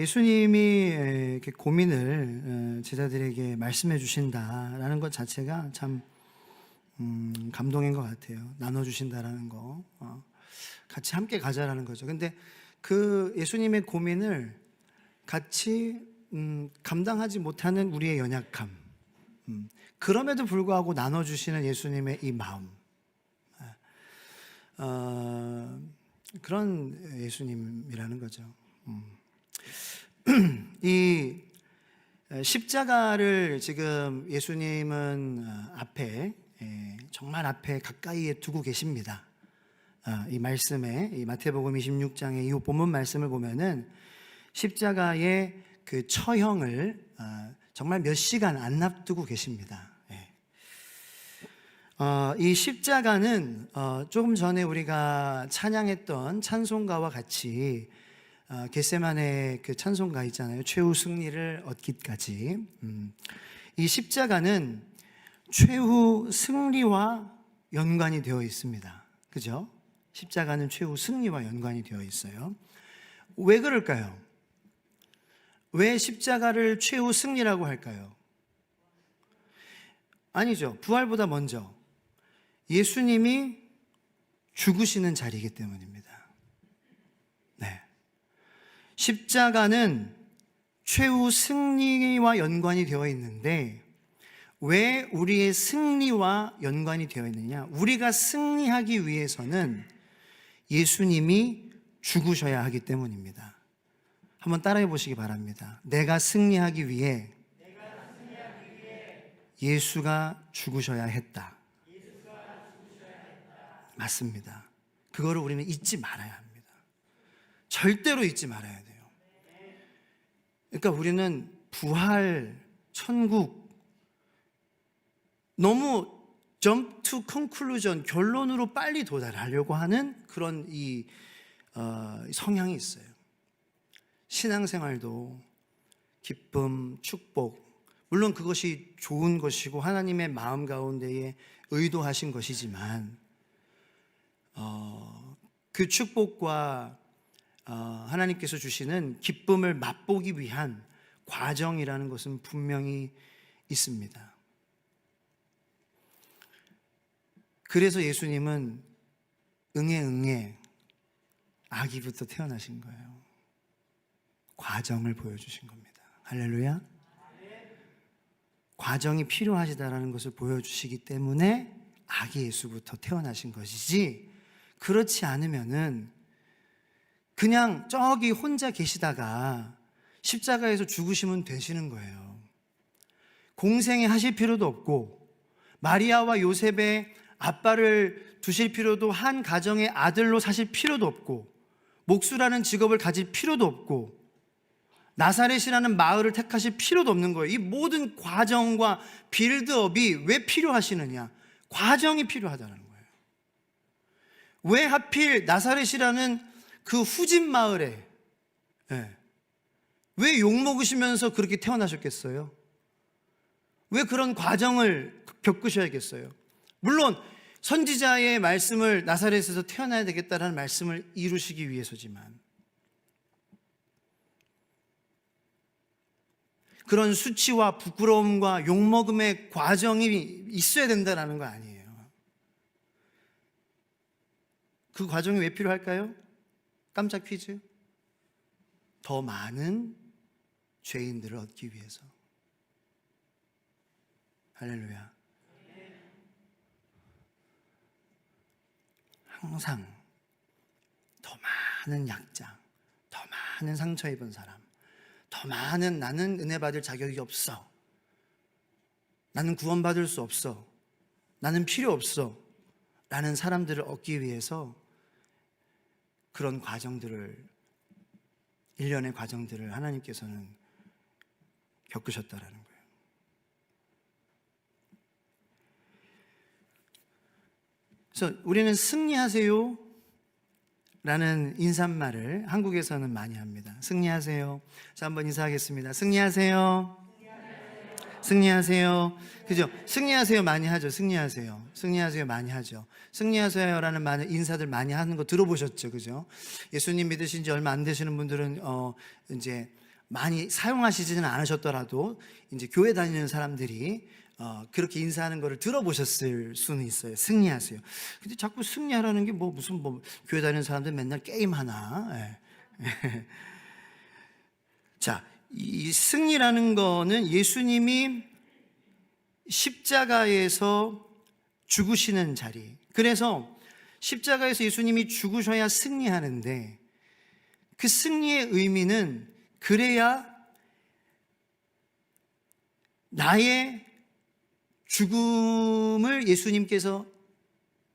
예수님이 이렇게 고민을 제자들에게 말씀해 주신다라는 것 자체가 참 감동인 것 같아요. 나눠주신다라는 거, 같이 함께 가자라는 거죠. 근데 그 예수님의 고민을 같이 감당하지 못하는 우리의 연약함, 그럼에도 불구하고 나눠주시는 예수님의 이 마음, 그런 예수님이라는 거죠. 이 십자가를 지금 예수님은 앞에, 정말 앞에 가까이에 두고 계십니다. 이 말씀에, 이 마태복음 26장의 이 본문 말씀을 보면은 십자가의 그 처형을 정말 몇 시간 안 앞두고 계십니다. 이 십자가는 조금 전에 우리가 찬양했던 찬송가와 같이 겟세마네 그 찬송가 있잖아요. 최후 승리를 얻기까지. 이 십자가는 최후 승리와 연관이 되어 있습니다. 그죠? 십자가는 최후 승리와 연관이 되어 있어요. 왜 그럴까요? 왜 십자가를 최후 승리라고 할까요? 아니죠. 부활보다 먼저 예수님이 죽으시는 자리이기 때문입니다. 네. 십자가는 최후 승리와 연관이 되어 있는데 왜 우리의 승리와 연관이 되어 있느냐? 우리가 승리하기 위해서는 예수님이 죽으셔야 하기 때문입니다. 한번 따라해 보시기 바랍니다. 내가 승리하기 위해 예수가 죽으셔야 했다. 맞습니다. 그거를 우리는 잊지 말아야 합니다. 절대로 잊지 말아야 돼요. 그러니까 우리는 부활, 천국, 너무 jump to conclusion, 결론으로 빨리 도달하려고 하는 그런 성향이 있어요. 신앙생활도 기쁨, 축복, 물론 그것이 좋은 것이고 하나님의 마음 가운데에 의도하신 것이지만 그 축복과 하나님께서 주시는 기쁨을 맛보기 위한 과정이라는 것은 분명히 있습니다. 그래서 예수님은 응애 아기부터 태어나신 거예요. 과정을 보여주신 겁니다. 할렐루야. 과정이 필요하시다라는 것을 보여주시기 때문에 아기 예수부터 태어나신 것이지, 그렇지 않으면은 그냥 저기 혼자 계시다가 십자가에서 죽으시면 되시는 거예요. 공생애 하실 필요도 없고 마리아와 요셉의 아빠를 두실 필요도, 한 가정의 아들로 사실 필요도 없고, 목수라는 직업을 가질 필요도 없고, 나사렛이라는 마을을 택하실 필요도 없는 거예요. 이 모든 과정과 빌드업이 왜 필요하시느냐? 과정이 필요하다는 거예요. 왜 하필 나사렛이라는 그 후진 마을에 왜 욕먹으시면서 그렇게 태어나셨겠어요? 왜 그런 과정을 겪으셔야겠어요? 물론 선지자의 말씀을 나사렛에서 태어나야 되겠다라는 말씀을 이루시기 위해서지만, 그런 수치와 부끄러움과 욕먹음의 과정이 있어야 된다는 거 아니에요. 그 과정이 왜 필요할까요? 깜짝 퀴즈. 더 많은 죄인들을 얻기 위해서. 할렐루야. 항상 더 많은 약자, 더 많은 상처 입은 사람, 더 많은 나는 은혜 받을 자격이 없어, 나는 구원받을 수 없어, 나는 필요 없어 라는 사람들을 얻기 위해서 그런 과정들을, 일련의 과정들을 하나님께서는 겪으셨다라는 거예요. 그래서 우리는 승리하세요 라는 인사말을 한국에서는 많이 합니다. 승리하세요. 자, 한번 인사하겠습니다. 승리하세요. 승리하세요. 그죠? 승리하세요 많이 하죠. 승리하세요. 승리하세요 많이 하죠. 승리하세요라는 많은 인사들 많이 하는 거 들어보셨죠? 그죠? 예수님 믿으신 지 얼마 안 되시는 분들은 이제 많이 사용하시지는 않으셨더라도 이제 교회 다니는 사람들이 그렇게 인사하는 거를 들어보셨을 수는 있어요. 승리하세요. 근데 자꾸 승리하라는 게 무슨 교회 다니는 사람들 맨날 게임 하나. 예. 자, 이 승리라는 거는 예수님이 십자가에서 죽으시는 자리. 그래서 십자가에서 예수님이 죽으셔야 승리하는데, 그 승리의 의미는 그래야 나의 죽음을 예수님께서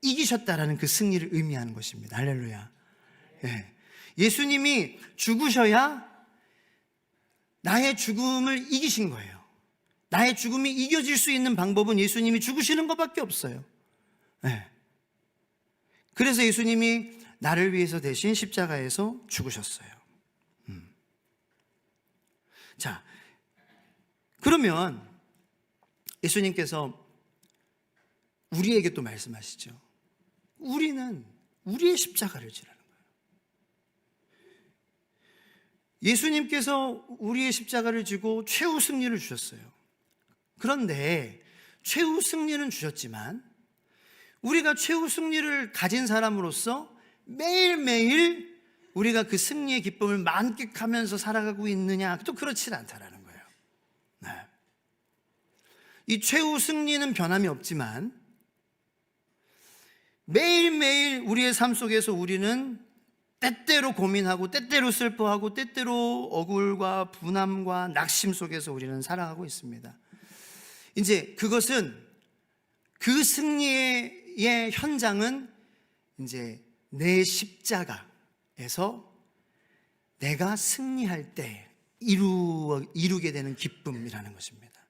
이기셨다라는 그 승리를 의미하는 것입니다. 할렐루야. 예. 예수님이 죽으셔야 나의 죽음을 이기신 거예요. 나의 죽음이 이겨질 수 있는 방법은 예수님이 죽으시는 것밖에 없어요. 예. 그래서 예수님이 나를 위해서 대신 십자가에서 죽으셨어요. 자, 그러면 예수님께서 우리에게 또 말씀하시죠. 우리는 우리의 십자가를 지라는 거예요. 예수님께서 우리의 십자가를 지고 최후 승리를 주셨어요. 그런데 최후 승리는 주셨지만 우리가 최후 승리를 가진 사람으로서 매일매일 우리가 그 승리의 기쁨을 만끽하면서 살아가고 있느냐? 또 그렇지 않다라는 거예요. 네. 이 최후 승리는 변함이 없지만 매일매일 우리의 삶 속에서 우리는 때때로 고민하고 때때로 슬퍼하고 때때로 억울과 분함과 낙심 속에서 우리는 살아가고 있습니다. 이제 그것은 그 승리의 현장은 이제 내 십자가에서 내가 승리할 때 이루게 되는 기쁨이라는 것입니다.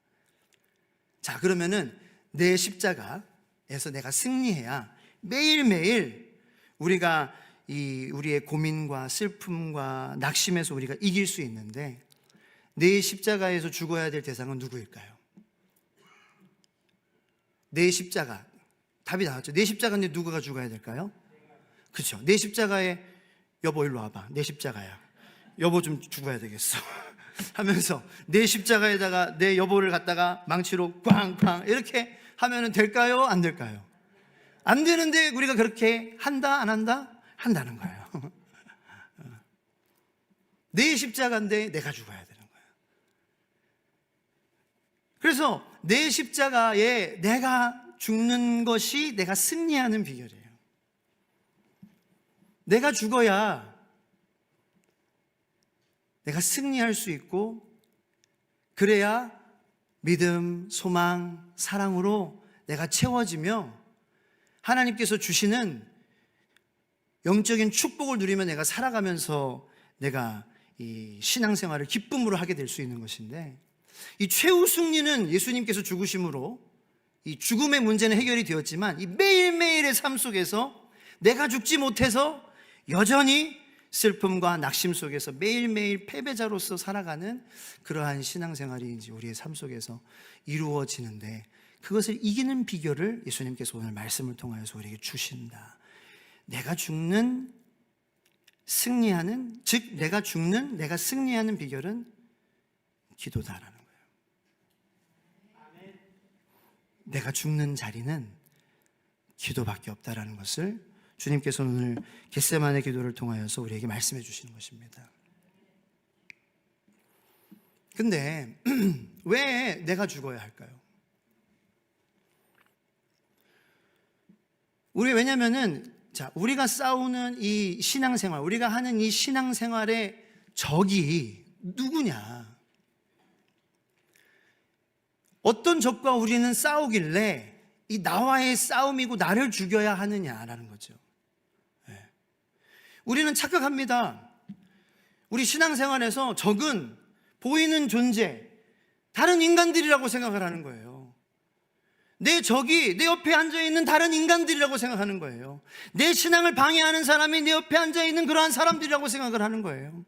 자, 그러면은 내 십자가에서 내가 승리해야 매일매일 우리가 우리의 고민과 슬픔과 낙심에서 우리가 이길 수 있는데, 내 십자가에서 죽어야 될 대상은 누구일까요? 내 십자가. 답이 나왔죠. 내 십자가인데 누구가 죽어야 될까요? 그렇죠. 내 십자가에 여보 일로 와봐. 내 십자가야. 여보 좀 죽어야 되겠어. 하면서 내 십자가에다가 내 여보를 갖다가 망치로 꽝꽝 이렇게 하면은 될까요? 안 될까요? 안 되는데 우리가 그렇게 한다 안 한다? 한다는 거예요. 내 십자가인데 내가 죽어야 되는 거예요. 그래서 내 십자가에 내가 죽는 것이 내가 승리하는 비결이에요. 내가 죽어야 내가 승리할 수 있고, 그래야 믿음, 소망, 사랑으로 내가 채워지며 하나님께서 주시는 영적인 축복을 누리며 내가 살아가면서 내가 이 신앙생활을 기쁨으로 하게 될 수 있는 것인데, 이 최후 승리는 예수님께서 죽으심으로 이 죽음의 문제는 해결이 되었지만, 이 매일매일의 삶 속에서 내가 죽지 못해서 여전히 슬픔과 낙심 속에서 매일매일 패배자로서 살아가는 그러한 신앙생활이 이제 우리의 삶 속에서 이루어지는데, 그것을 이기는 비결을 예수님께서 오늘 말씀을 통하여서 우리에게 주신다. 내가 죽는, 승리하는, 즉 내가 죽는, 내가 승리하는 비결은 기도다라는 거예요. 내가 죽는 자리는 기도밖에 없다라는 것을 주님께서 오늘 겟세마네 기도를 통하여서 우리에게 말씀해 주시는 것입니다. 근데 왜 내가 죽어야 할까요? 왜냐면은 우리가 싸우는 이 신앙생활, 우리가 하는 이 신앙생활의 적이 누구냐? 어떤 적과 우리는 싸우길래 이 나와의 싸움이고 나를 죽여야 하느냐라는 거죠. 우리는 착각합니다. 우리 신앙생활에서 적은 보이는 존재, 다른 인간들이라고 생각을 하는 거예요. 내 적이 내 옆에 앉아있는 다른 인간들이라고 생각하는 거예요. 내 신앙을 방해하는 사람이 내 옆에 앉아있는 그러한 사람들이라고 생각을 하는 거예요.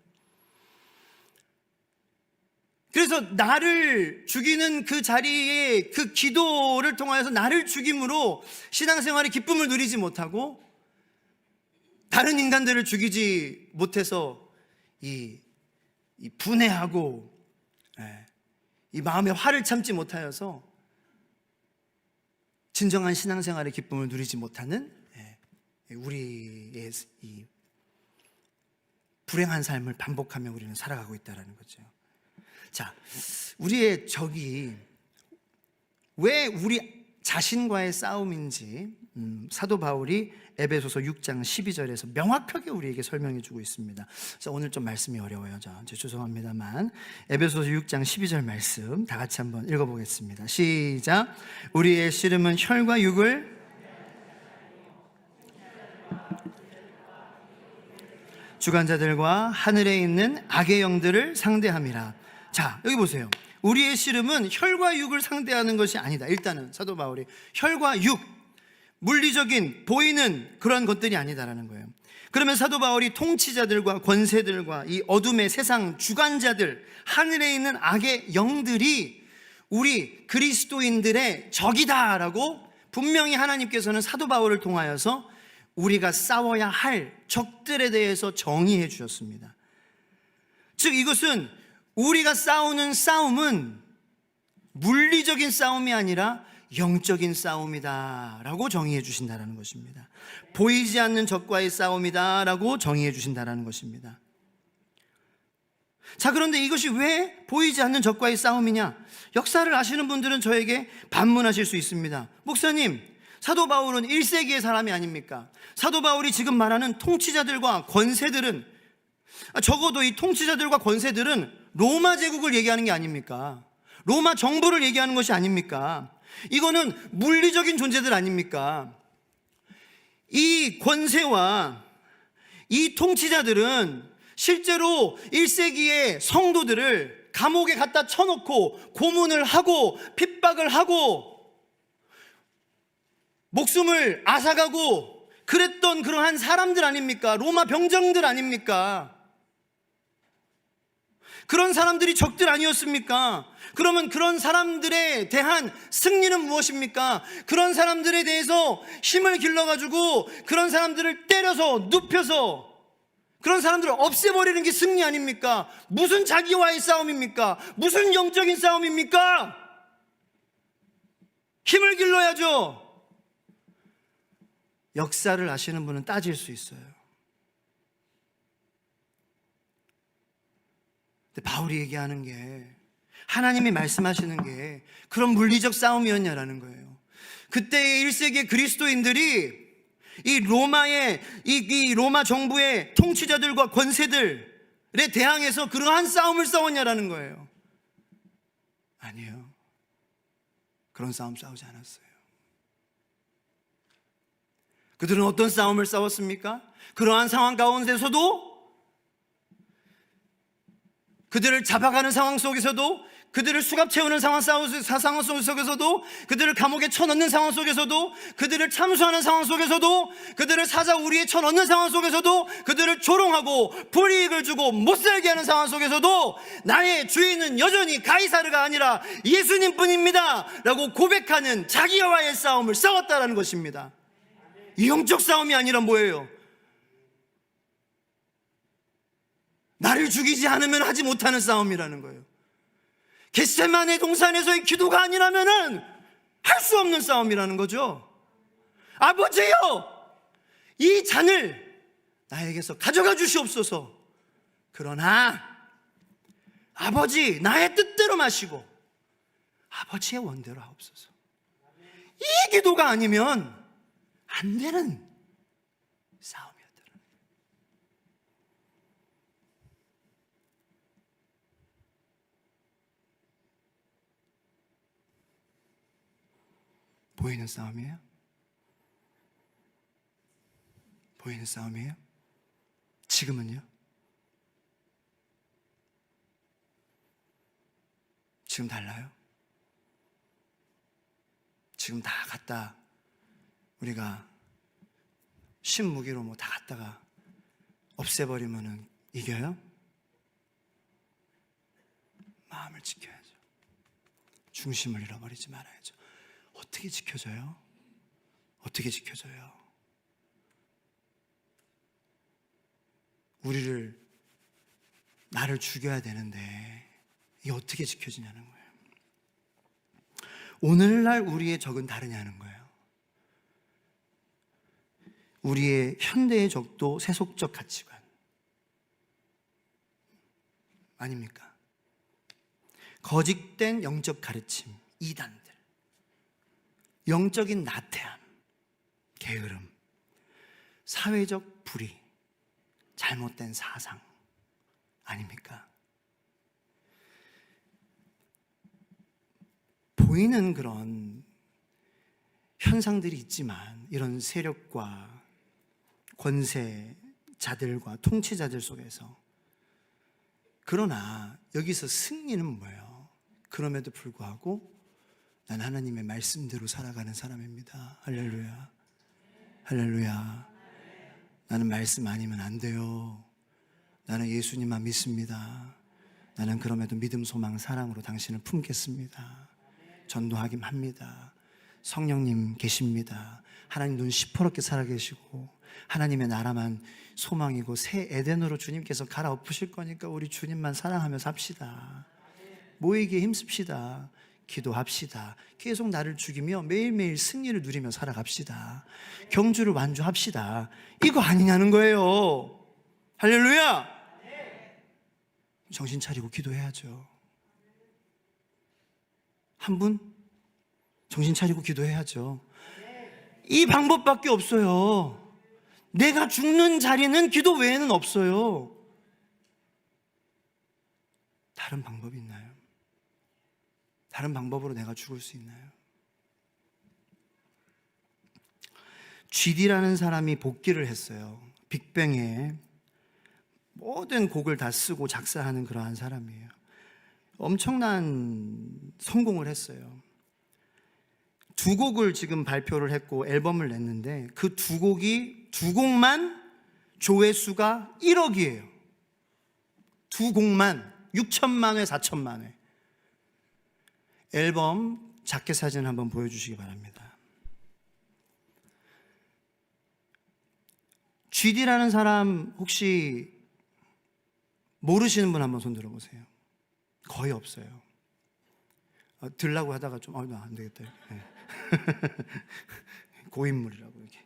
그래서 나를 죽이는 그 자리에 그 기도를 통하여서 나를 죽임으로 신앙생활의 기쁨을 누리지 못하고, 다른 인간들을 죽이지 못해서 이 이 분해하고 이 마음의 화를 참지 못하여서 진정한 신앙생활의 기쁨을 누리지 못하는 우리의 이 불행한 삶을 반복하며 우리는 살아가고 있다는 거죠. 자, 우리의 적이 왜 우리 자신과의 싸움인지 사도 바울이 에베소서 6장 12절에서 명확하게 우리에게 설명해 주고 있습니다. 그래서 오늘 좀 말씀이 어려워요. 죄송합니다만 에베소서 6장 12절 말씀 다 같이 한번 읽어보겠습니다. 시작. 우리의 씨름은 혈과 육을 주관자들과 하늘에 있는 악의 영들을 상대함이라. 자, 여기 보세요. 우리의 씨름은 혈과 육을 상대하는 것이 아니다. 일단은 사도 바울이 혈과 육, 물리적인 보이는 그런 것들이 아니다라는 거예요. 그러면 사도 바울이 통치자들과 권세들과 이 어둠의 세상 주관자들, 하늘에 있는 악의 영들이 우리 그리스도인들의 적이다라고 분명히 하나님께서는 사도 바울을 통하여서 우리가 싸워야 할 적들에 대해서 정의해 주셨습니다. 즉 이것은 우리가 싸우는 싸움은 물리적인 싸움이 아니라 영적인 싸움이다 라고 정의해 주신다는 것입니다. 보이지 않는 적과의 싸움이다 라고 정의해 주신다는 것입니다. 자, 그런데 이것이 왜 보이지 않는 적과의 싸움이냐? 역사를 아시는 분들은 저에게 반문하실 수 있습니다. 목사님, 사도 바울은 1세기의 사람이 아닙니까? 사도 바울이 지금 말하는 통치자들과 권세들은, 적어도 이 통치자들과 권세들은 로마 제국을 얘기하는 게 아닙니까? 로마 정부를 얘기하는 것이 아닙니까? 이거는 물리적인 존재들 아닙니까? 이 권세와 이 통치자들은 실제로 1세기의 성도들을 감옥에 갖다 쳐놓고 고문을 하고 핍박을 하고 목숨을 앗아가고 그랬던 그러한 사람들 아닙니까? 로마 병정들 아닙니까? 그런 사람들이 적들 아니었습니까? 그러면 그런 사람들에 대한 승리는 무엇입니까? 그런 사람들에 대해서 힘을 길러가지고 그런 사람들을 때려서 눕혀서 그런 사람들을 없애버리는 게 승리 아닙니까? 무슨 자기와의 싸움입니까? 무슨 영적인 싸움입니까? 힘을 길러야죠. 역사를 아시는 분은 따질 수 있어요. 근데 바울이 얘기하는 게, 하나님이 말씀하시는 게 그런 물리적 싸움이었냐라는 거예요. 그때의 1세기의 그리스도인들이 이 로마의 이 로마 정부의 통치자들과 권세들에 대항해서 그러한 싸움을 싸웠냐라는 거예요. 아니에요. 그런 싸움 싸우지 않았어요. 그들은 어떤 싸움을 싸웠습니까? 그러한 상황 가운데서도, 그들을 잡아가는 상황 속에서도, 그들을 수갑 채우는 상황 속에서도, 그들을 감옥에 쳐넣는 상황 속에서도, 그들을 참수하는 상황 속에서도, 그들을 사자우리에 쳐넣는 상황 속에서도, 그들을 조롱하고 불이익을 주고 못살게 하는 상황 속에서도 나의 주인은 여전히 가이사르가 아니라 예수님뿐입니다 라고 고백하는 자기와의 싸움을 싸웠다는 것입니다. 이 영적 싸움이 아니라 뭐예요? 나를 죽이지 않으면 하지 못하는 싸움이라는 거예요. 겟세마네 동산에서의 기도가 아니라면은 할 수 없는 싸움이라는 거죠. 아버지요, 이 잔을 나에게서 가져가 주시옵소서. 그러나 아버지, 나의 뜻대로 마시고 아버지의 원대로 하옵소서. 이 기도가 아니면 안 되는 싸움이었더라. 보이는 싸움이에요? 보이는 싸움이에요? 지금은요? 지금 달라요? 지금 다 갖다 우리가 신무기로 뭐 다 갖다가 없애버리면은 이겨요? 마음을 지켜야죠. 중심을 잃어버리지 말아야죠. 어떻게 지켜져요? 어떻게 지켜져요? 나를 죽여야 되는데 이게 어떻게 지켜지냐는 거예요. 오늘날 우리의 적은 다르냐는 거예요. 우리의 현대의 적도 세속적 가치관 아닙니까? 거짓된 영적 가르침, 이단들, 영적인 나태함, 게으름, 사회적 불의, 잘못된 사상 아닙니까? 보이는 그런 현상들이 있지만 이런 세력과 권세자들과 통치자들 속에서, 그러나 여기서 승리는 뭐예요? 그럼에도 불구하고 난 하나님의 말씀대로 살아가는 사람입니다. 할렐루야, 할렐루야. 나는 말씀 아니면 안 돼요. 나는 예수님만 믿습니다. 나는 그럼에도 믿음, 소망, 사랑으로 당신을 품겠습니다. 전도하긴 합니다. 성령님 계십니다. 하나님 눈 시퍼렇게 살아계시고 하나님의 나라만 소망이고 새 에덴으로 주님께서 갈아엎으실 거니까 우리 주님만 사랑하며 삽시다. 모이기에 힘씁시다. 기도합시다. 계속 나를 죽이며 매일매일 승리를 누리며 살아갑시다. 경주를 완주합시다. 이거 아니냐는 거예요. 할렐루야. 정신 차리고 기도해야죠. 한 분 정신 차리고 기도해야죠. 이 방법밖에 없어요. 내가 죽는 자리는 기도 외에는 없어요. 다른 방법이 있나요? 다른 방법으로 내가 죽을 수 있나요? GD라는 사람이 복귀를 했어요. 빅뱅에 모든 곡을 다 쓰고 작사하는 그러한 사람이에요. 엄청난 성공을 했어요. 2곡을 지금 발표를 했고 앨범을 냈는데 그 2곡만 조회수가 1억이에요. 2곡만 6천만 회, 4천만 회. 앨범 자켓 사진 한번 보여주시기 바랍니다. GD라는 사람 혹시 모르시는 분 한번 손 들어보세요. 거의 없어요. 들라고 하다가 좀 안 되겠다. 네. 고인물이라고 이렇게.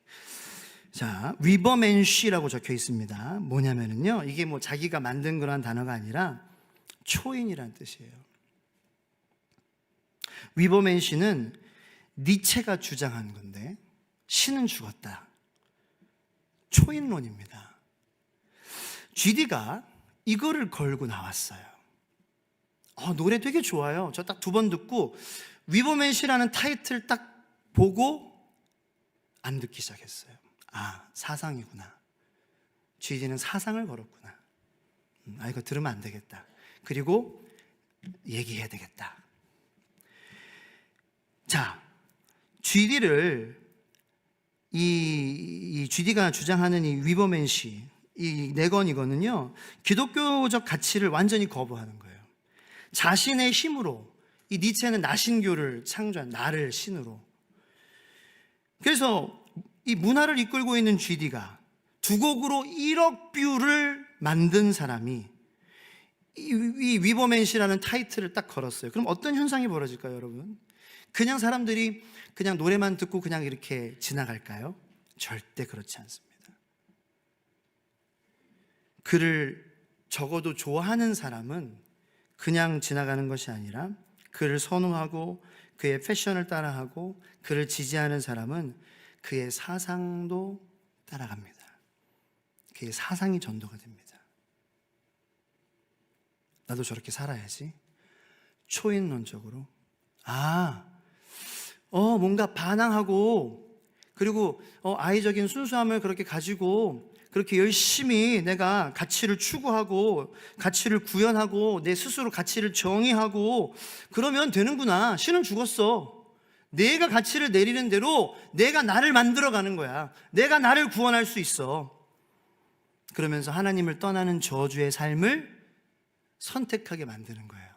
자, 위버맨쉬라고 적혀 있습니다. 뭐냐면은요, 이게 뭐 자기가 만든 그런 단어가 아니라 초인이란 뜻이에요. 위버맨쉬는 니체가 주장한 건데 신은 죽었다. 초인론입니다. GD가 이거를 걸고 나왔어요. 노래 되게 좋아요. 저 딱 2번 듣고 위버맨쉬라는 타이틀 딱 보고 안 듣기 시작했어요. 사상이구나. GD는 사상을 걸었구나. 이거 들으면 안 되겠다. 그리고 얘기해야 되겠다. 자, GD를 이 GD가 주장하는 이 위버맨쉬, 이 내건이거든요. 기독교적 가치를 완전히 거부하는 거예요. 자신의 힘으로, 이 니체는 나신교를 창조한, 나를 신으로. 그래서 이 문화를 이끌고 있는 GD가 2곡으로 1억 뷰를 만든 사람이 이 위버맨시라는 타이틀을 딱 걸었어요. 그럼 어떤 현상이 벌어질까요, 여러분? 그냥 사람들이 그냥 노래만 듣고 그냥 이렇게 지나갈까요? 절대 그렇지 않습니다. 그를 적어도 좋아하는 사람은 그냥 지나가는 것이 아니라 그를 선호하고 그의 패션을 따라하고 그를 지지하는 사람은 그의 사상도 따라갑니다. 그의 사상이 전도가 됩니다. 나도 저렇게 살아야지. 초인론적으로. 뭔가 반항하고, 그리고 아이적인 순수함을 그렇게 가지고 그렇게 열심히 내가 가치를 추구하고 가치를 구현하고 내 스스로 가치를 정의하고 그러면 되는구나. 신은 죽었어. 내가 가치를 내리는 대로 내가 나를 만들어가는 거야. 내가 나를 구원할 수 있어. 그러면서 하나님을 떠나는 저주의 삶을 선택하게 만드는 거예요.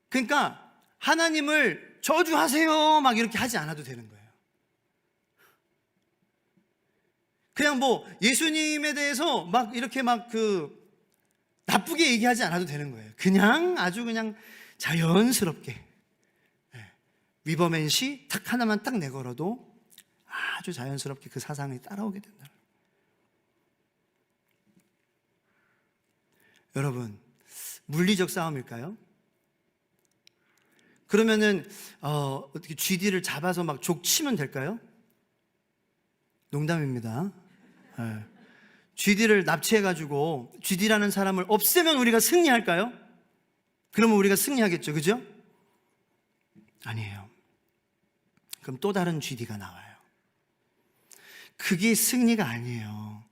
그러니까 하나님을 저주하세요 막 이렇게 하지 않아도 되는 거예요. 그냥 뭐 예수님에 대해서 막 이렇게 막 나쁘게 얘기하지 않아도 되는 거예요. 그냥 아주 그냥 자연스럽게 위버맨시 탁 하나만 딱 내걸어도 아주 자연스럽게 그 사상이 따라오게 된다. 여러분, 물리적 싸움일까요? 그러면은 어떻게 GD를 잡아서 막 족치면 될까요? 농담입니다. 네. GD를 납치해가지고 GD라는 사람을 없애면 우리가 승리할까요? 그러면 우리가 승리하겠죠, 그죠? 아니에요. 그럼 또 다른 GD가 나와요. 그게 승리가 아니에요.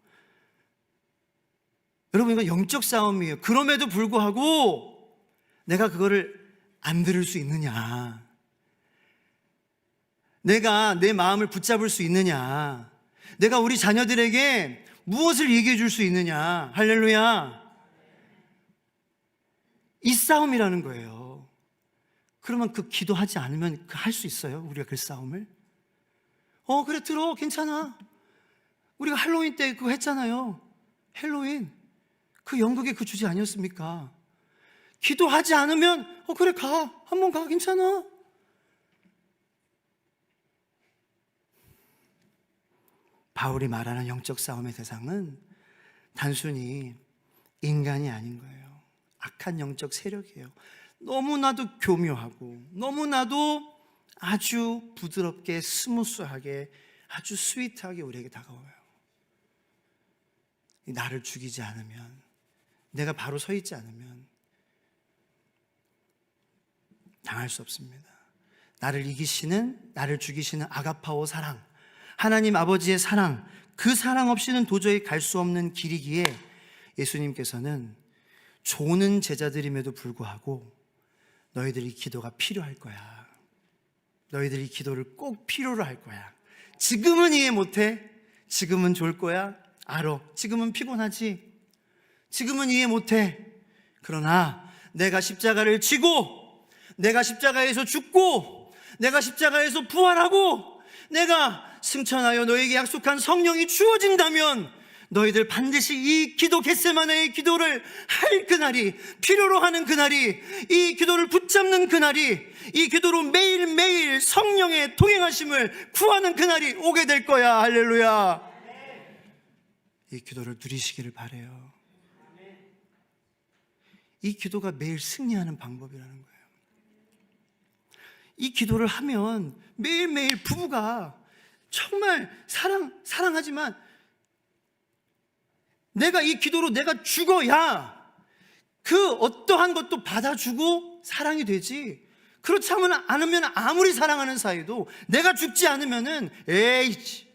여러분, 이건 영적 싸움이에요. 그럼에도 불구하고 내가 그거를 안 들을 수 있느냐, 내가 내 마음을 붙잡을 수 있느냐, 내가 우리 자녀들에게 무엇을 얘기해 줄 수 있느냐. 할렐루야. 이 싸움이라는 거예요. 그러면 그 기도하지 않으면 할 수 있어요? 우리가 그 싸움을? 그래, 들어, 괜찮아. 우리가 할로윈 때 그거 했잖아요. 할로윈. 그 연극의 그 주제 아니었습니까? 기도하지 않으면 그래, 가, 한번 가, 괜찮아. 바울이 말하는 영적 싸움의 대상은 단순히 인간이 아닌 거예요. 악한 영적 세력이에요. 너무나도 교묘하고 너무나도 아주 부드럽게 스무스하게 아주 스위트하게 우리에게 다가와요. 나를 죽이지 않으면, 내가 바로 서 있지 않으면 당할 수 없습니다. 나를 이기시는, 나를 죽이시는 아가파오 사랑, 하나님 아버지의 사랑, 그 사랑 없이는 도저히 갈 수 없는 길이기에 예수님께서는 조는 제자들임에도 불구하고 너희들이 기도가 필요할 거야. 너희들이 기도를 꼭 필요로 할 거야. 지금은 이해 못해. 지금은 좋을 거야. 알아. 지금은 피곤하지. 지금은 이해 못해. 그러나 내가 십자가를 지고, 내가 십자가에서 죽고, 내가 십자가에서 부활하고, 내가 승천하여 너에게 약속한 성령이 주어진다면 너희들 반드시 이 기도, 겟세마네의 기도를 할 그날이, 필요로 하는 그날이, 이 기도를 붙잡는 그날이, 이 기도로 매일매일 성령의 동행하심을 구하는 그날이 오게 될 거야. 할렐루야. 이 기도를 누리시기를 바라요. 이 기도가 매일 승리하는 방법이라는 거예요. 이 기도를 하면 매일매일 부부가 정말 사랑하지만 내가 이 기도로 내가 죽어야 그 어떠한 것도 받아주고 사랑이 되지, 그렇지 않으면 아무리 사랑하는 사이도 내가 죽지 않으면은 에이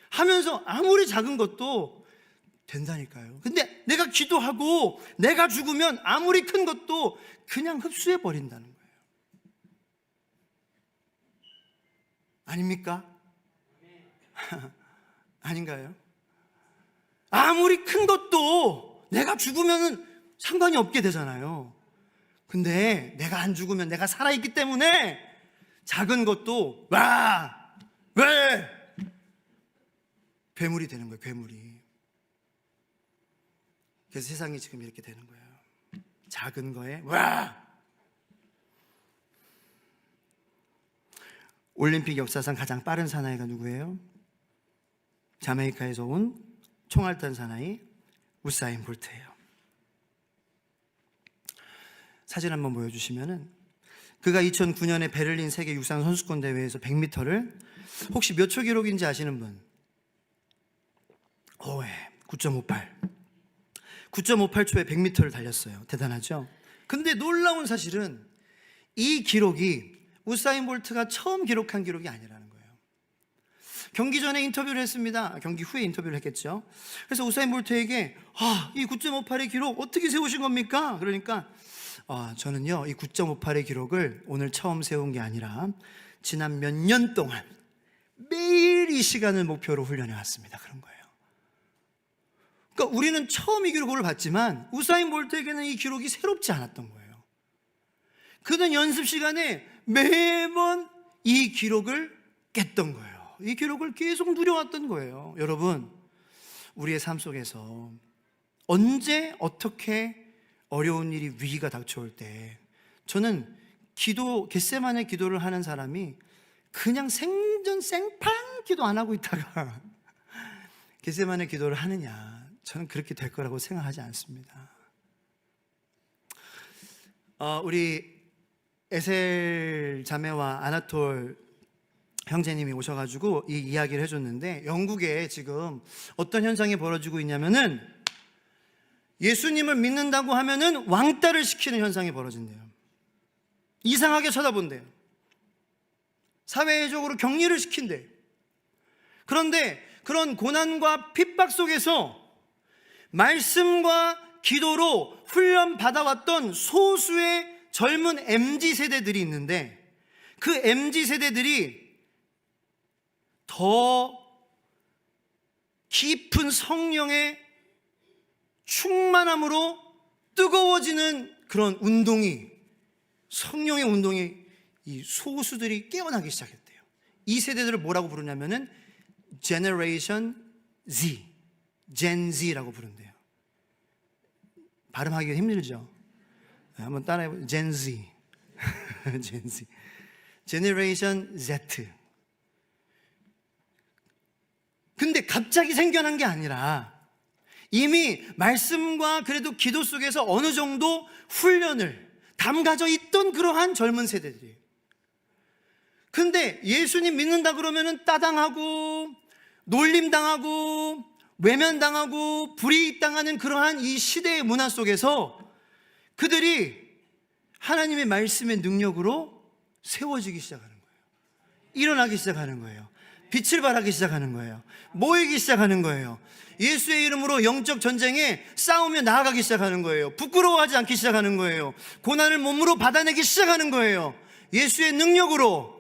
하면서 아무리 작은 것도 된다니까요. 근데 내가 기도하고 내가 죽으면 아무리 큰 것도 그냥 흡수해 버린다는 거예요. 아닙니까? 아닌가요? 아무리 큰 것도 내가 죽으면 상관이 없게 되잖아요. 근데 내가 안 죽으면, 내가 살아있기 때문에 작은 것도 왜 괴물이 되는 거예요. 괴물이. 그래서 세상이 지금 이렇게 되는 거예요. 작은 거에 올림픽 역사상 가장 빠른 사나이가 누구예요? 자메이카에서 온 총알탄 사나이 우사인 볼트예요. 사진 한번 보여주시면은, 그가 2009년에 베를린 세계 육상 선수권 대회에서 100m를 혹시 몇 초 기록인지 아시는 분? 9.58초에 100m를 달렸어요. 대단하죠? 근데 놀라운 사실은 이 기록이 우사인 볼트가 처음 기록한 기록이 아니라는 거예요. 경기 전에 인터뷰를 했습니다. 경기 후에 인터뷰를 했겠죠. 그래서 우사인 볼트에게 이 9.58의 기록 어떻게 세우신 겁니까? 그러니까 저는요, 이 9.58의 기록을 오늘 처음 세운 게 아니라 지난 몇 년 동안 매일 이 시간을 목표로 훈련해 왔습니다. 그런 거예요. 그러니까 우리는 처음 이 기록을 봤지만 우사인 볼트에게는 이 기록이 새롭지 않았던 거예요. 그는 연습 시간에 매번 이 기록을 깼던 거예요. 이 기록을 계속 누려왔던 거예요. 여러분, 우리의 삶 속에서 언제 어떻게 어려운 일이, 위기가 닥쳐올 때 저는 겟세마네 기도를 하는 사람이 그냥 생전 생판 기도 안 하고 있다가 겟세마네 기도를 하느냐, 저는 그렇게 될 거라고 생각하지 않습니다. 우리 에셀 자매와 아나톨 형제님이 오셔가지고 이 이야기를 해줬는데, 영국에 지금 어떤 현상이 벌어지고 있냐면은 예수님을 믿는다고 하면은 왕따를 시키는 현상이 벌어진대요. 이상하게 쳐다본대요. 사회적으로 격리를 시킨대. 그런데 그런 고난과 핍박 속에서 말씀과 기도로 훈련받아왔던 소수의 젊은 MZ세대들이 있는데, 그 MZ세대들이 더 깊은 성령의 충만함으로 뜨거워지는 그런 운동이, 성령의 운동이 이 소수들이 깨어나기 시작했대요. 이 세대들을 뭐라고 부르냐면은 Generation Z, Gen Z라고 부른대요. 발음하기가 힘들죠? 한번 따라해보세요. Gen Z. Gen Z. Generation Z. 근데 갑자기 생겨난 게 아니라 이미 말씀과 그래도 기도 속에서 어느 정도 훈련을 담가져 있던 그러한 젊은 세대들이에요. 근데 예수님 믿는다 그러면은 따당하고 놀림당하고 외면당하고 불이익당하는 그러한 이 시대의 문화 속에서 그들이 하나님의 말씀의 능력으로 세워지기 시작하는 거예요. 일어나기 시작하는 거예요. 빛을 발하기 시작하는 거예요. 모이기 시작하는 거예요. 예수의 이름으로 영적 전쟁에 싸우며 나아가기 시작하는 거예요. 부끄러워하지 않기 시작하는 거예요. 고난을 몸으로 받아내기 시작하는 거예요. 예수의 능력으로.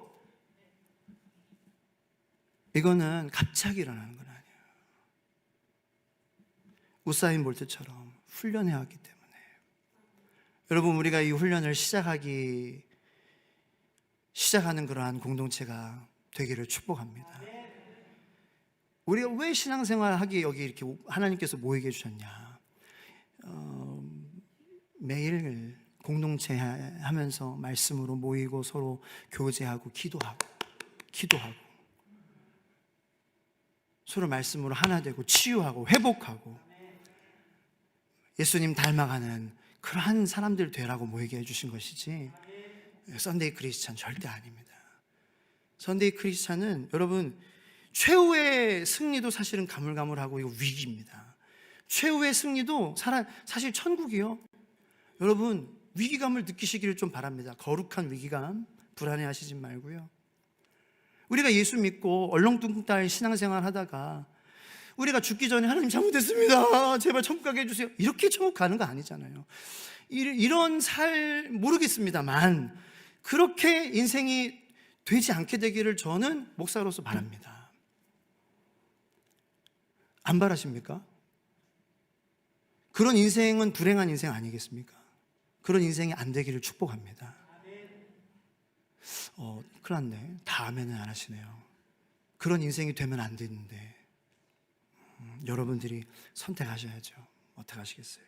이거는 갑자기 일어나는 건 아니에요. 우사인 볼트처럼 훈련해왔기 때문에. 여러분, 우리가 이 훈련을 시작하는 그러한 공동체가 되기를 축복합니다. 우리가 왜 신앙생활 하기에 여기 이렇게 하나님께서 모이게 해주셨냐? 매일 공동체 하면서 말씀으로 모이고 서로 교제하고 기도하고 서로 말씀으로 하나 되고 치유하고 회복하고 예수님 닮아가는 그러한 사람들 되라고 모이게 해주신 것이지, 선데이 크리스찬 절대 아닙니다. 선데이 크리스찬은 여러분, 최후의 승리도 사실은 가물가물하고 이거 위기입니다. 최후의 승리도 사실 천국이요. 여러분, 위기감을 느끼시기를 좀 바랍니다. 거룩한 위기감, 불안해하시지 말고요. 우리가 예수 믿고 얼렁뚱땅 신앙생활 하다가 우리가 죽기 전에 하나님 잘못했습니다, 제발 천국 가게 해주세요, 이렇게 천국 가는 거 아니잖아요. 이런 모르겠습니다만 그렇게 인생이 되지 않게 되기를 저는 목사로서 바랍니다. 안 바라십니까? 그런 인생은 불행한 인생 아니겠습니까? 그런 인생이 안 되기를 축복합니다. 큰일 났네. 다음에는 안 하시네요. 그런 인생이 되면 안 되는데 여러분들이 선택하셔야죠. 어떻게 하시겠어요?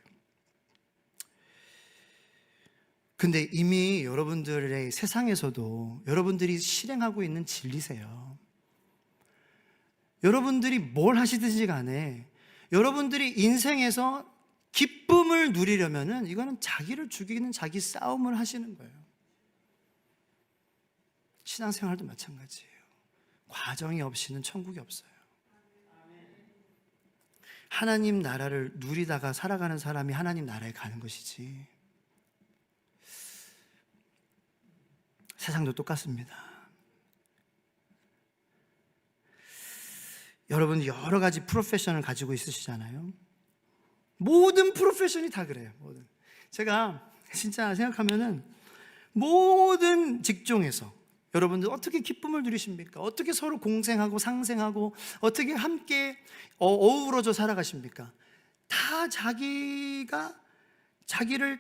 근데 이미 여러분들의 세상에서도 여러분들이 실행하고 있는 진리세요. 여러분들이 뭘 하시든지 간에 여러분들이 인생에서 기쁨을 누리려면은 이거는 자기를 죽이는 자기 싸움을 하시는 거예요. 신앙생활도 마찬가지예요. 과정이 없이는 천국이 없어요. 하나님 나라를 누리다가 살아가는 사람이 하나님 나라에 가는 것이지, 세상도 똑같습니다. 여러분, 여러 가지 프로페션을 가지고 있으시잖아요. 모든 프로페션이 다 그래요. 제가 진짜 생각하면은 모든 직종에서 여러분들 어떻게 기쁨을 누리십니까? 어떻게 서로 공생하고 상생하고 어떻게 함께 어우러져 살아가십니까? 다 자기를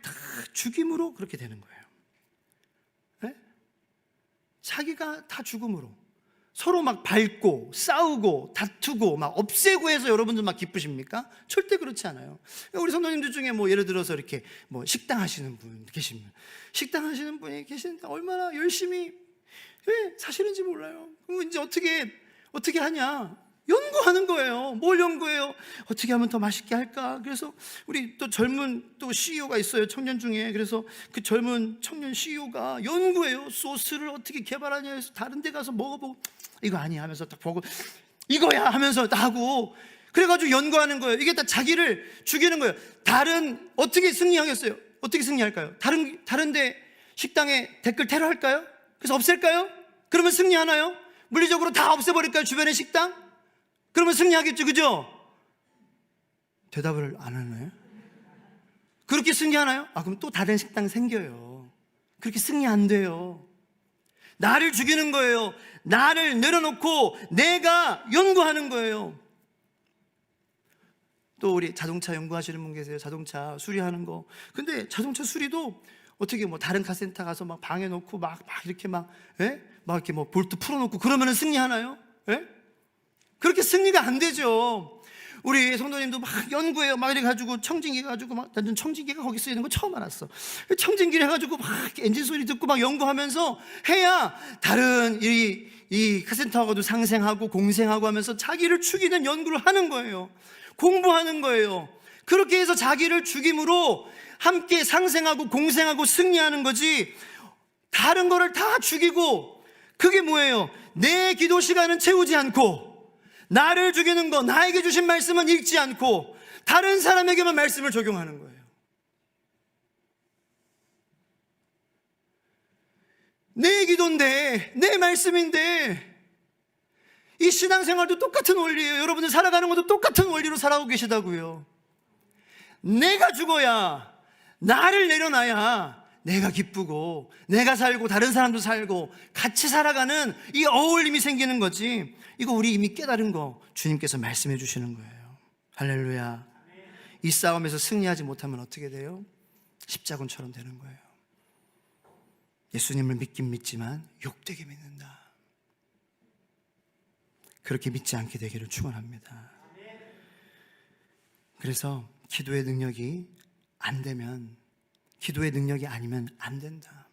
다 죽임으로 그렇게 되는 거예요. 네? 자기가 다 죽음으로. 서로 막 밟고 싸우고 다투고 막 없애고 해서 여러분들 막 기쁘십니까? 절대 그렇지 않아요. 우리 성도님들 중에 뭐 예를 들어서 이렇게 뭐 식당 하시는 분 계시면, 식당 하시는 분이 계시는데 얼마나 열심히 왜 사시는지 몰라요. 그럼 이제 어떻게 하냐? 연구하는 거예요. 뭘 연구해요? 어떻게 하면 더 맛있게 할까? 그래서 우리 또 젊은 또 CEO가 있어요, 청년 중에. 그래서 그 젊은 청년 CEO가 연구해요. 소스를 어떻게 개발하냐 해서 다른 데 가서 먹어보고 이거 아니야 하면서 딱 보고 이거야 하면서 딱 하고, 그래가지고 연구하는 거예요. 이게 다 자기를 죽이는 거예요. 어떻게 승리하겠어요? 어떻게 승리할까요? 다른 데 식당에 댓글 테러할까요? 그래서 없앨까요? 그러면 승리하나요? 물리적으로 다 없애버릴까요? 주변의 식당? 그러면 승리하겠죠, 그죠? 대답을 안 하나요? 그렇게 승리하나요? 그럼 또 다른 식당 생겨요. 그렇게 승리 안 돼요. 나를 죽이는 거예요. 나를 내려놓고 내가 연구하는 거예요. 또 우리 자동차 연구하시는 분 계세요. 자동차 수리하는 거. 근데 자동차 수리도 어떻게 뭐 다른 카센터 가서 막 방에 놓고 막 이렇게 막 이렇게 뭐 볼트 풀어놓고 그러면은 승리하나요? 그렇게 승리가 안 되죠. 우리 성도님도 막 연구해요. 막 이래 가지고 청진기 가지고 막, 난 청진기가 거기 쓰이는 거 처음 알았어. 청진기를 해가지고 막 엔진 소리 듣고 막 연구하면서 해야 다른 이 카센터하고도 상생하고 공생하고 하면서 자기를 죽이는 연구를 하는 거예요. 공부하는 거예요. 그렇게 해서 자기를 죽임으로 함께 상생하고 공생하고 승리하는 거지, 다른 거를 다 죽이고, 그게 뭐예요? 내 기도 시간은 채우지 않고, 나를 죽이는 거, 나에게 주신 말씀은 읽지 않고 다른 사람에게만 말씀을 적용하는 거예요. 내 기도인데, 내 말씀인데, 이 신앙생활도 똑같은 원리예요. 여러분들 살아가는 것도 똑같은 원리로 살아오고 계시다고요. 내가 죽어야, 나를 내려놔야 내가 기쁘고 내가 살고 다른 사람도 살고 같이 살아가는 이 어울림이 생기는 거지. 이거 우리 이미 깨달은 거 주님께서 말씀해 주시는 거예요. 할렐루야. 이 싸움에서 승리하지 못하면 어떻게 돼요? 십자군처럼 되는 거예요. 예수님을 믿긴 믿지만 욕되게 믿는다. 그렇게 믿지 않게 되기를 축원합니다. 그래서 기도의 능력이 안 되면, 기도의 능력이 아니면 안 된다.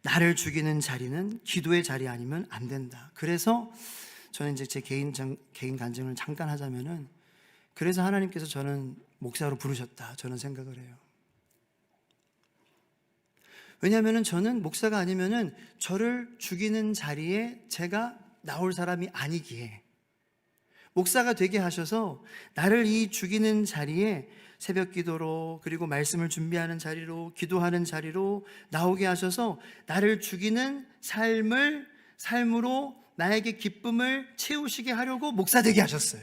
나를 죽이는 자리는 기도의 자리 아니면 안 된다. 그래서 저는 이제 제 개인 간증을 잠깐 하자면은, 그래서 하나님께서 저는 목사로 부르셨다, 저는 생각을 해요. 왜냐하면은 저는 목사가 아니면은 저를 죽이는 자리에 제가 나올 사람이 아니기에, 목사가 되게 하셔서 나를 이 죽이는 자리에 새벽 기도로, 그리고 말씀을 준비하는 자리로, 기도하는 자리로 나오게 하셔서 나를 죽이는 삶으로 나에게 기쁨을 채우시게 하려고 목사 되게 하셨어요.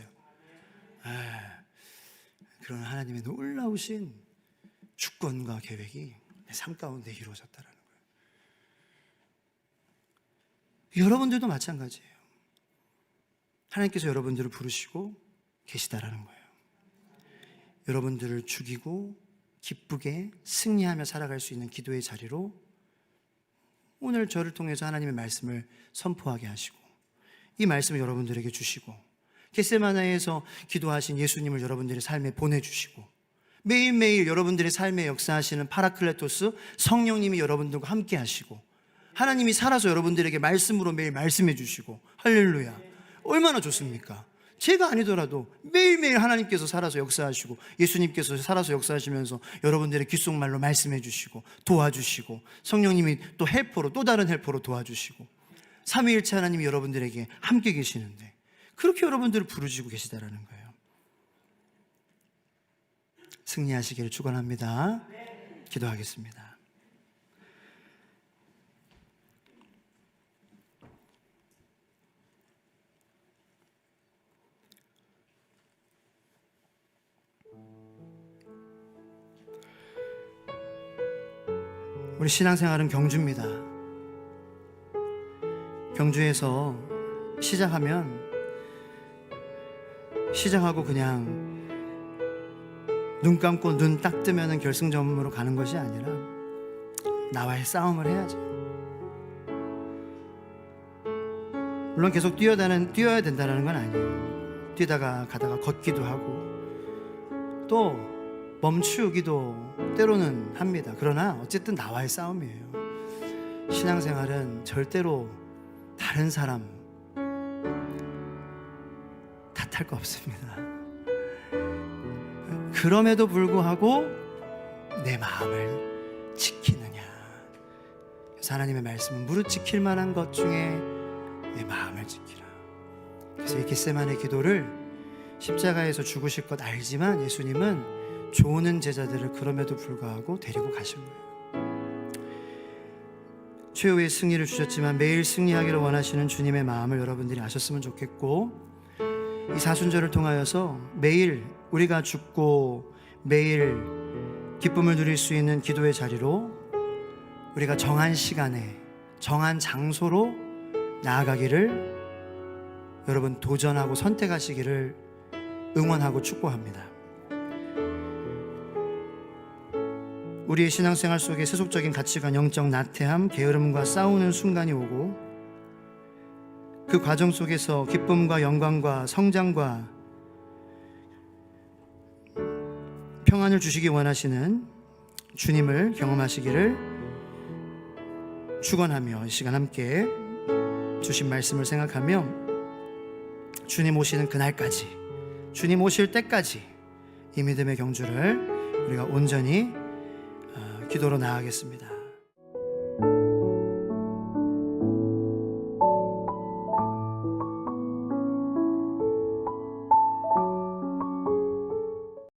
그런 하나님의 놀라우신 주권과 계획이 내 삶 가운데 이루어졌다는 거예요. 여러분들도 마찬가지예요. 하나님께서 여러분들을 부르시고 계시다라는 거예요. 여러분들을 죽이고 기쁘게 승리하며 살아갈 수 있는 기도의 자리로 오늘 저를 통해서 하나님의 말씀을 선포하게 하시고, 이 말씀을 여러분들에게 주시고, 겟세마네에서 기도하신 예수님을 여러분들의 삶에 보내주시고, 매일매일 여러분들의 삶에 역사하시는 파라클레토스 성령님이 여러분들과 함께 하시고, 하나님이 살아서 여러분들에게 말씀으로 매일 말씀해 주시고, 할렐루야, 얼마나 좋습니까? 제가 아니더라도 매일매일 하나님께서 살아서 역사하시고, 예수님께서 살아서 역사하시면서 여러분들의 귓속말로 말씀해 주시고 도와주시고, 성령님이 또 헬퍼로, 또 다른 헬퍼로 도와주시고, 삼위일체 하나님이 여러분들에게 함께 계시는데 그렇게 여러분들을 부르시고 계시다라는 거예요. 승리하시기를 축원합니다. 기도하겠습니다. 우리 신앙생활은 경주입니다. 경주에서 시작하고 그냥 눈 감고 눈 딱 뜨면 결승점으로 가는 것이 아니라 나와의 싸움을 해야죠. 물론 계속 뛰어야 된다는 건 아니에요. 뛰다가 가다가 걷기도 하고 또 멈추기도 때로는 합니다. 그러나 어쨌든 나와의 싸움이에요. 신앙생활은 절대로 다른 사람 탓할 거 없습니다. 그럼에도 불구하고 내 마음을 지키느냐. 그래서 하나님의 말씀은 무릇 지킬 만한 것 중에 내 마음을 지키라. 그래서 이 겟세마네 기도를 십자가에서 죽으실 것 알지만 예수님은 조는 제자들을 그럼에도 불구하고 데리고 가신 거예요. 최후의 승리를 주셨지만 매일 승리하기를 원하시는 주님의 마음을 여러분들이 아셨으면 좋겠고, 이 사순절을 통하여서 매일 우리가 죽고 매일 기쁨을 누릴 수 있는 기도의 자리로 우리가 정한 시간에 정한 장소로 나아가기를 여러분 도전하고 선택하시기를 응원하고 축복합니다. 우리의 신앙생활 속에 세속적인 가치관, 영적 나태함, 게으름과 싸우는 순간이 오고 그 과정 속에서 기쁨과 영광과 성장과 평안을 주시기 원하시는 주님을 경험하시기를 축원하며 이 시간 함께 주신 말씀을 생각하며 주님 오시는 그날까지, 주님 오실 때까지 이 믿음의 경주를 우리가 온전히 기도로 나아가겠습니다.